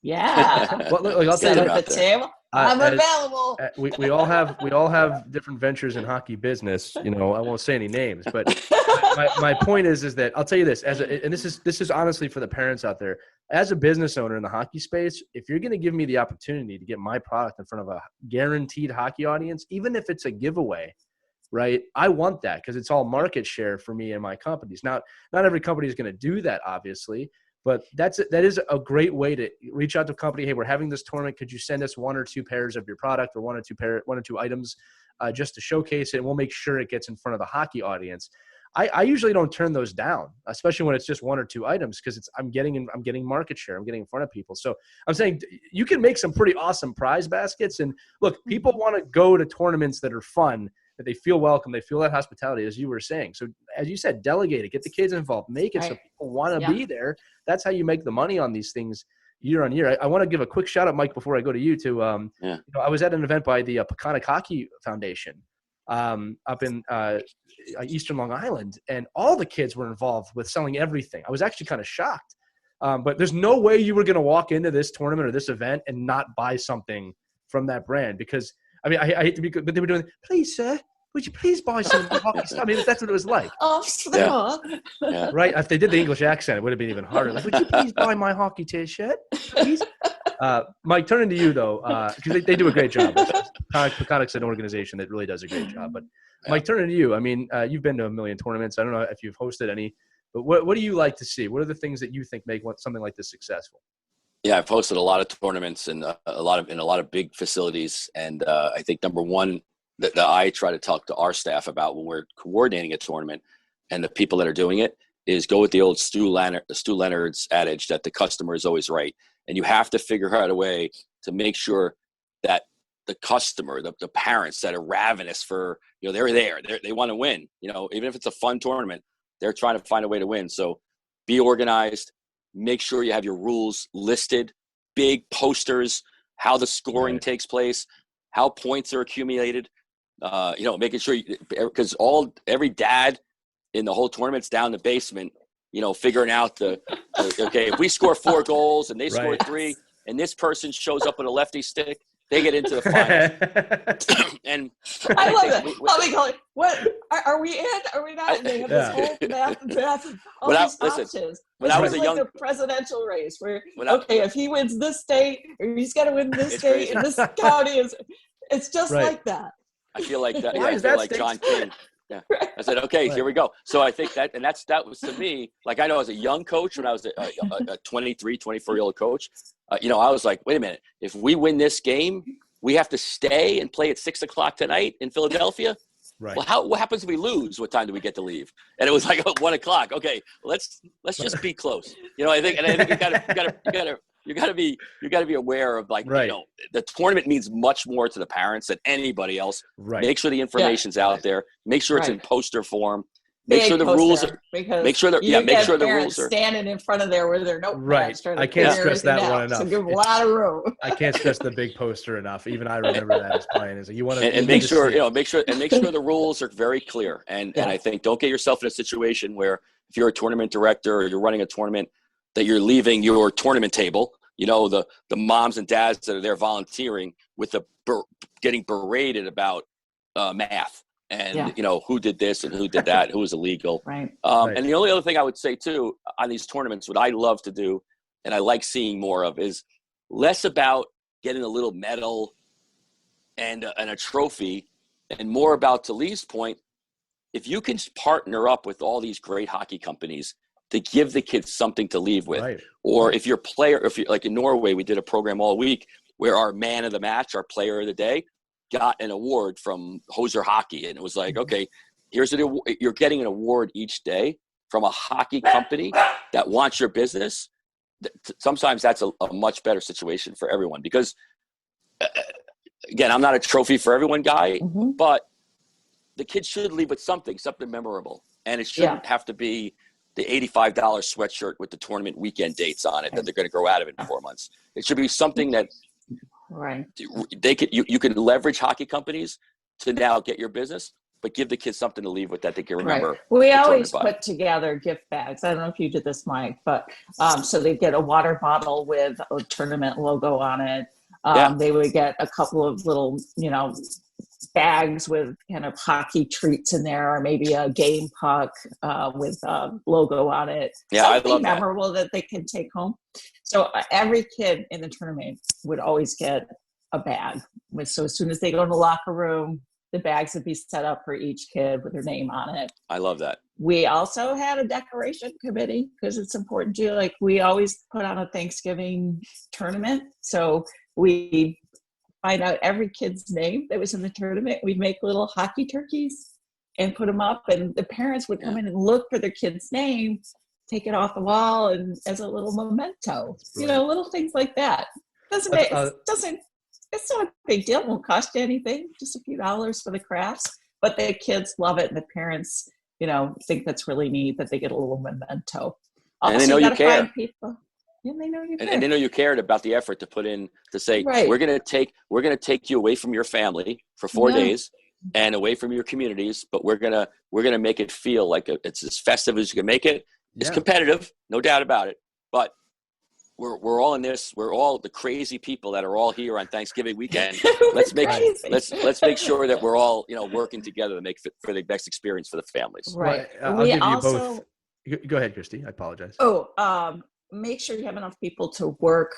Yeah. Well, look, I'll tell you at the table. I'm available. We all have different ventures in hockey business. I won't say any names, but my point is that I'll tell you this, and this is honestly for the parents out there. As a business owner in the hockey space, if you're going to give me the opportunity to get my product in front of a guaranteed hockey audience, even if it's a giveaway, right? I want that because it's all market share for me and my companies. Now, not every company is going to do that, obviously. But that is a great way to reach out to a company. Hey, we're having this tournament. Could you send us one or two pairs of your product or one or two items just to showcase it? And we'll make sure it gets in front of the hockey audience. I usually don't turn those down, especially when it's just one or two items, because I'm getting market share. I'm getting in front of people. So I'm saying you can make some pretty awesome prize baskets. And look, people want to go to tournaments that are fun, that they feel welcome, they feel that hospitality, as you were saying. So as you said, delegate it, get the kids involved, make it so people want to be there. That's how you make the money on these things year on year. I want to give a quick shout out, Mike, before I go to you to, I was at an event by the Peconic Hockey Foundation up in Eastern Long Island, and all the kids were involved with selling everything. I was actually kind of shocked. But there's no way you were going to walk into this tournament or this event and not buy something from that brand, because I hate to be good, but they were doing, please, sir, would you please buy some hockey stuff? I mean, that's what it was like. Yeah. Right? If they did the English accent, it would have been even harder. Like, would you please buy my hockey t-shirt, please? Mike, turning to you, though, because they do a great job. Peconic's an organization that really does a great job. But, Mike, turning to you, I mean, you've been to a million tournaments. I don't know if you've hosted any, but what do you like to see? What are the things that you think make something like this successful? Yeah, I've hosted a lot of tournaments and a lot of big facilities. And I think number one that I try to talk to our staff about when we're coordinating a tournament and the people that are doing it is go with the old Stu Leonard's adage that the customer is always right. And you have to figure out a way to make sure that the customer, the parents that are ravenous for, they're there, they want to win, even if it's a fun tournament, they're trying to find a way to win. So be organized. Make sure you have your rules listed, big posters, how the scoring takes place, how points are accumulated, making sure, because every dad in the whole tournament's down in the basement, figuring out okay, if we score 4 goals and they score 3 and this person shows up with a lefty stick, they get into the finals. And I love it. What are we in? Are we not? And they have this whole math all these options. When I was like the presidential race, where if he wins this state, or he's got to win this state, and this county it's just like that. I feel like that. I feel like John King. Yeah. I said, okay, here we go. So I think that was to me, like I know as a young coach, when I was a 23, 24-year-old coach, I was like, wait a minute, if we win this game, we have to stay and play at 6:00 tonight in Philadelphia. Right. Well, what happens if we lose? What time do we get to leave? And it was like 1:00. Okay, let's just be close. I think you gotta you got to be aware of, like, right. The tournament means much more to the parents than anybody else. Right. Make sure the information's out there. Make sure it's in poster form. Make Big sure the rules are, because make sure that, make sure the rules are standing in front of there with their notepads. Right. I can't stress that one enough. So give a lot of room. I can't stress the big poster enough. Even I remember that as playing. Is you want to and make sure make sure the rules are very clear. And I think don't get yourself in a situation where if you're a tournament director or you're running a tournament that you're leaving your tournament table, the moms and dads that are there volunteering with getting berated about math. And, who did this and who did that, who was illegal. Right. And the only other thing I would say, too, on these tournaments, what I love to do and I like seeing more of is less about getting a little medal and a trophy and more about, to Lee's point, if you can partner up with all these great hockey companies to give the kids something to leave with. Right. Or if like in Norway, we did a program all week where our man of the match, our player of the day, got an award from Hoser Hockey. And it was like, okay, you're getting an award each day from a hockey company that wants your business. Sometimes that's a much better situation for everyone because, again, I'm not a trophy for everyone guy, but the kids should leave with something memorable. And it shouldn't have to be the $85 sweatshirt with the tournament weekend dates on it that they're going to grow out of in 4 months. It should be something that you can leverage hockey companies to now get your business, but give the kids something to leave with that they can remember. Right. We always put together gift bags. I don't know if you did this, Mike, but so they get a water bottle with a tournament logo on it. They would get a couple of little, bags with kind of hockey treats in there, or maybe a game puck with a logo on it. Yeah, something I love memorable that they can take home. So every kid in the tournament would always get a bag. So as soon as they go in the locker room, the bags would be set up for each kid with their name on it. I love that. We also had a decoration committee because it's important to, like, we always put on a Thanksgiving tournament. So we find out every kid's name that was in the tournament. We'd make little hockey turkeys and put them up, and the parents would come in and look for their kid's name, take it off the wall, and as a little memento, little things like that. It's not a big deal. It won't cost you anything, just a few dollars for the crafts, but the kids love it, and the parents, think that's really neat that they get a little memento. And they know you care. Yeah, they know you care. And they know you cared about the effort to put in to say, we're gonna take you away from your family for 4 days and away from your communities, but we're gonna make it feel like it's as festive as you can make it. It's competitive, no doubt about it, but we're all in this. We're all the crazy people that are all here on Thanksgiving weekend. let's make sure that we're all working together to make for the best experience for the families. Right. I'll give you both. Go ahead, Christie. I apologize. Make sure you have enough people to work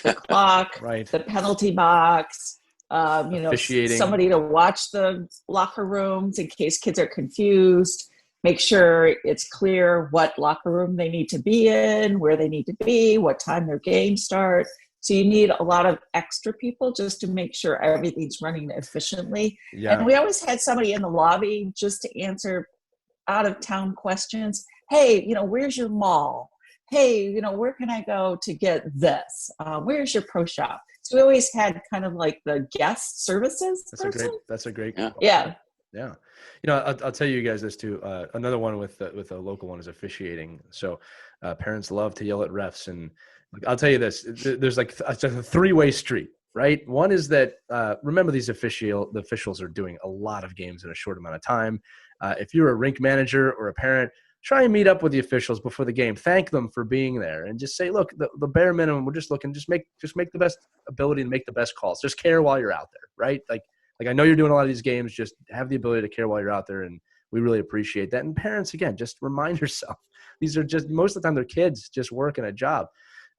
the clock, right. the penalty box, somebody to watch the locker rooms in case kids are confused. Make sure it's clear what locker room they need to be in, where they need to be, what time their games start. So you need a lot of extra people just to make sure everything's running efficiently. Yeah. And we always had somebody in the lobby just to answer out-of-town questions. Hey, where's your mall? Hey, where can I go to get this? Where's your pro shop? So we always had kind of like the guest services. That's a great. Yeah. Yeah. I'll tell you guys this too. Another one with a local one is officiating. So parents love to yell at refs, and I'll tell you this, there's like a three-way street, right? One is that, remember the officials are doing a lot of games in a short amount of time. If you're a rink manager or a parent, try and meet up with the officials before the game. Thank them for being there and just say, look, the bare minimum, we're just looking, just make the best ability to make the best calls. Just care while you're out there, right? Like I know you're doing a lot of these games, just have the ability to care while you're out there. And we really appreciate that. And parents, again, just remind yourself, these are just, most of the time they're kids just working a job.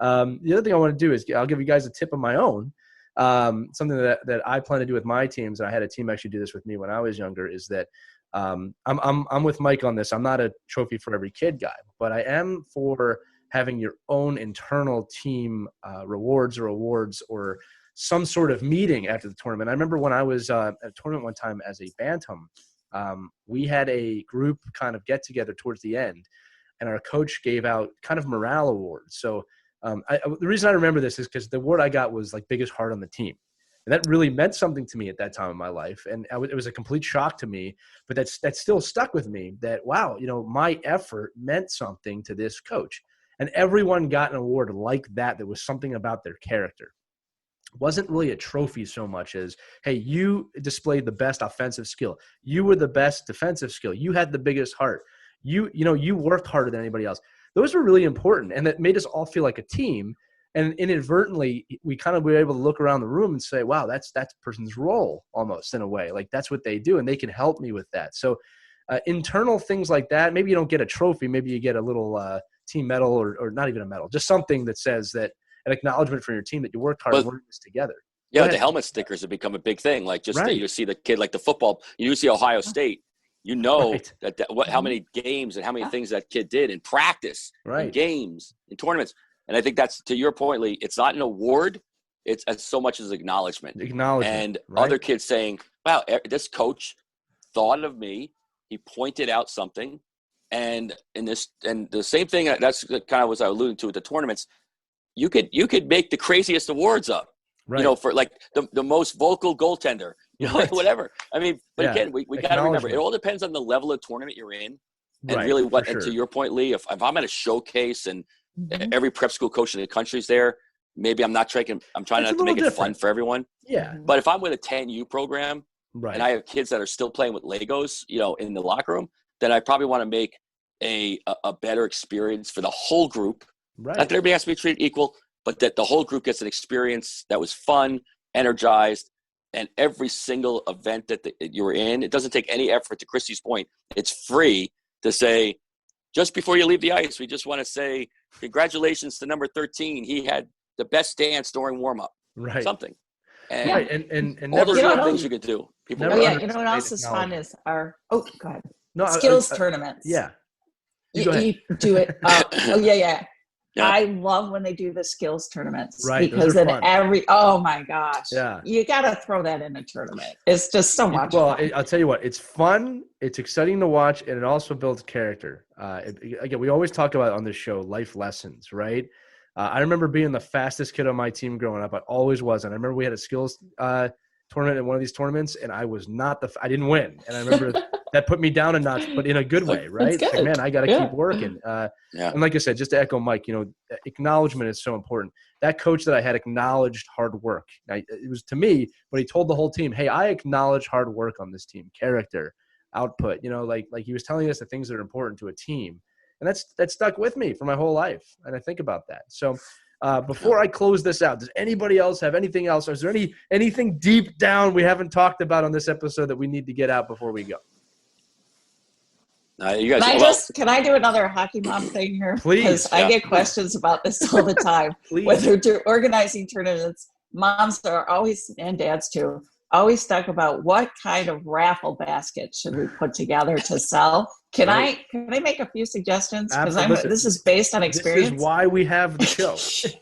The other thing I want to do is I'll give you guys a tip of my own. Something that I plan to do with my teams, and I had a team actually do this with me when I was younger, is that I'm with Mike on this. I'm not a trophy for every kid guy, but I am for having your own internal team rewards or awards or some sort of meeting after the tournament. I remember when I was at a tournament one time as a bantam, we had a group kind of get together towards the end, and our coach gave out kind of morale awards. So The reason I remember this is because the award I got was like biggest heart on the team. And that really meant something to me at that time in my life. And it was a complete shock to me, but that still stuck with me that, wow, my effort meant something to this coach. And everyone got an award like that. That was something about their character. It wasn't really a trophy so much as, hey, you displayed the best offensive skill. You were the best defensive skill. You had the biggest heart. You worked harder than anybody else. Those were really important. And that made us all feel like a team. And inadvertently, we kind of were able to look around the room and say, wow, that's that person's role almost in a way. Like that's what they do, and they can help me with that. So internal things like that, maybe you don't get a trophy. Maybe you get a little team medal or not even a medal, just something that says that an acknowledgement from your team that you worked hard and worked this together. Yeah, the helmet stickers have become a big thing. Like just that you see the kid, like the football, you see Ohio State, how many games and how many things that kid did in practice, in games, in tournaments. And I think that's, to your point, Lee, it's not an award. It's as so much as acknowledgement. And other kids saying, wow, this coach thought of me. He pointed out something. And the same thing, that's kind of what I was alluding to with the tournaments. You could make the craziest awards up, for like the most vocal goaltender, like whatever. I mean, but again, we got to remember, it all depends on the level of tournament you're in. And really and to your point, Lee, if I'm at a showcase and every prep school coach in the country is there, maybe I'm trying not to make it fun for everyone. Yeah. But if I'm with a 10U program and I have kids that are still playing with Legos, in the locker room, then I probably want to make a better experience for the whole group. Not that everybody has to be treated equal, but that the whole group gets an experience that was fun, energized, and every single event that you were in, it doesn't take any effort. To Christie's point, it's free to say, just before you leave the ice, we just want to say congratulations to number 13. He had the best dance during warm-up. Something. And and all those little things you could do. People you know what else is fun is go ahead. No, skills tournaments. Yeah. You do it. I love when they do the skills tournaments, because then oh my gosh, you got to throw that in a tournament. It's just so much fun. I'll tell you what, it's fun, it's exciting to watch, and it also builds character. Again, we always talk about on this show life lessons, right? I remember being the fastest kid on my team growing up. I always was, and I remember we had a skills tournament in one of these tournaments, and I was not I didn't win, and I remember that put me down a notch, but in a good way, right? It's like, man, I got to keep working. And like I said, just to echo Mike, acknowledgement is so important. That coach that I had acknowledged hard work. Now, it was to me, but he told the whole team, hey, I acknowledge hard work on this team, character, output, like he was telling us the things that are important to a team. And that stuck with me for my whole life. And I think about that. So before I close this out, does anybody else have anything else? Or is there anything deep down we haven't talked about on this episode that we need to get out before we go? You guys, can I do another hockey mom thing here? Please. Because I get questions about this all the time. Whether they're organizing tournaments, moms are always, and dads too, always talk about what kind of raffle basket should we put together to sell. Can I make a few suggestions? Because this is based on experience. This is why we have the show.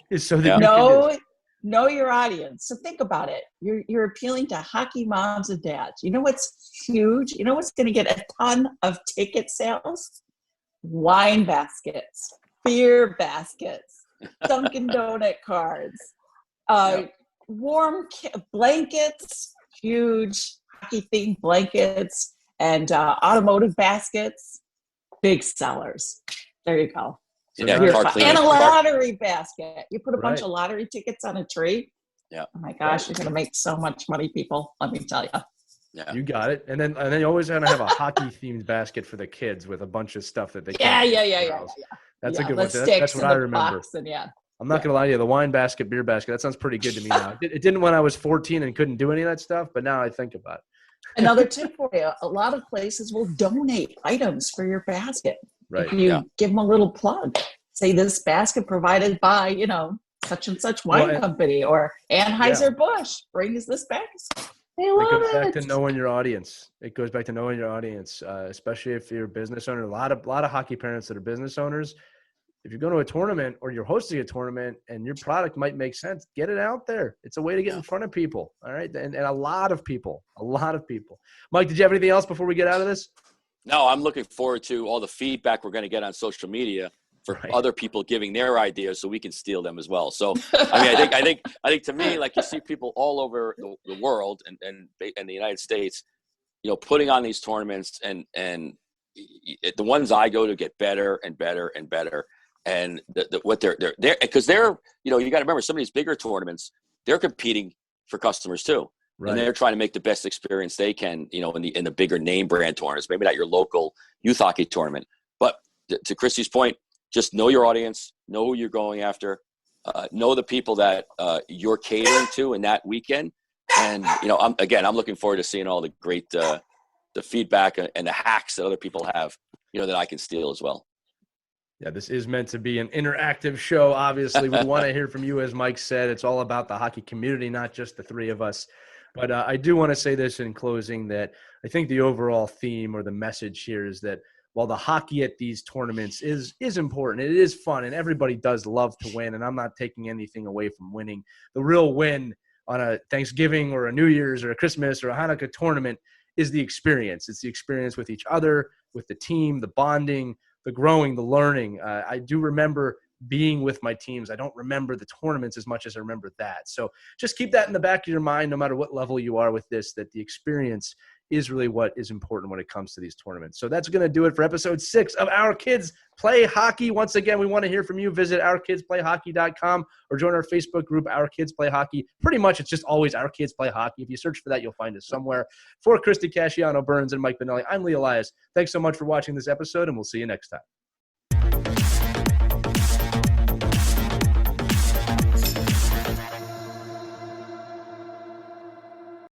Is so that know your audience. So think about it. You're appealing to hockey moms and dads. You know what's huge? You know what's going to get a ton of ticket sales? Wine baskets, beer baskets, Dunkin' Donut cards, warm blankets, huge hockey-themed blankets, and automotive baskets. Big sellers. There you go. And a lottery basket. You put a bunch of lottery tickets on a tree. Yeah. Oh my gosh, you're gonna make so much money, people. Let me tell you. Yeah. You got it. And then you always gonna have a hockey themed basket for the kids with a bunch of stuff that they yeah. That's a good one. That's what I remember. I'm not gonna lie to you, the wine basket, beer basket, that sounds pretty good to me now. It didn't when I was 14 and couldn't do any of that stuff, but now I think about it. Another tip for you, a lot of places will donate items for your basket. Right. If you give them a little plug, say this basket provided by, such and such wine company, or Anheuser-Busch brings this basket. They love it. It goes back to knowing your audience. Especially if you're a business owner. A lot of hockey parents that are business owners, if you're going to a tournament or you're hosting a tournament and your product might make sense, get it out there. It's a way to get in front of people. All right. And a lot of people. Mike, did you have anything else before we get out of this? No, I'm looking forward to all the feedback we're going to get on social media. for Right. other people giving their ideas so we can steal them as well. So, I mean, I think to me, like, you see people all over the world and the United States, putting on these tournaments, and the ones I go to get better and better and better. And what they're because they're, you got to remember, some of these bigger tournaments, they're competing for customers too. Right. And they're trying to make the best experience they can, in the bigger name brand tournaments, maybe not your local youth hockey tournament. But to Christie's point, just know your audience, know who you're going after, know the people that you're catering to in that weekend. And, I'm looking forward to seeing all the great the feedback and the hacks that other people have, that I can steal as well. Yeah, this is meant to be an interactive show. Obviously, we want to hear from you. As Mike said, it's all about the hockey community, not just the three of us. But I do want to say this in closing, that I think the overall theme or the message here is that while the hockey at these tournaments is important, it is fun, and everybody does love to win, and I'm not taking anything away from winning. The real win on a Thanksgiving or a New Year's or a Christmas or a Hanukkah tournament is the experience. It's the experience with each other, with the team, the bonding, the growing, the learning. I do remember being with my teams. I don't remember the tournaments as much as I remember that. So just keep that in the back of your mind, no matter what level you are with this, that the experience is really what is important when it comes to these tournaments. So that's going to do it for episode 6 of Our Kids Play Hockey. Once again, we want to hear from you. Visit ourkidsplayhockey.com or join our Facebook group, Our Kids Play Hockey. Pretty much it's just always Our Kids Play Hockey. If you search for that, you'll find us somewhere. For Christie Casciano Burns and Mike Benelli, I'm Lee Elias. Thanks so much for watching this episode, and we'll see you next time.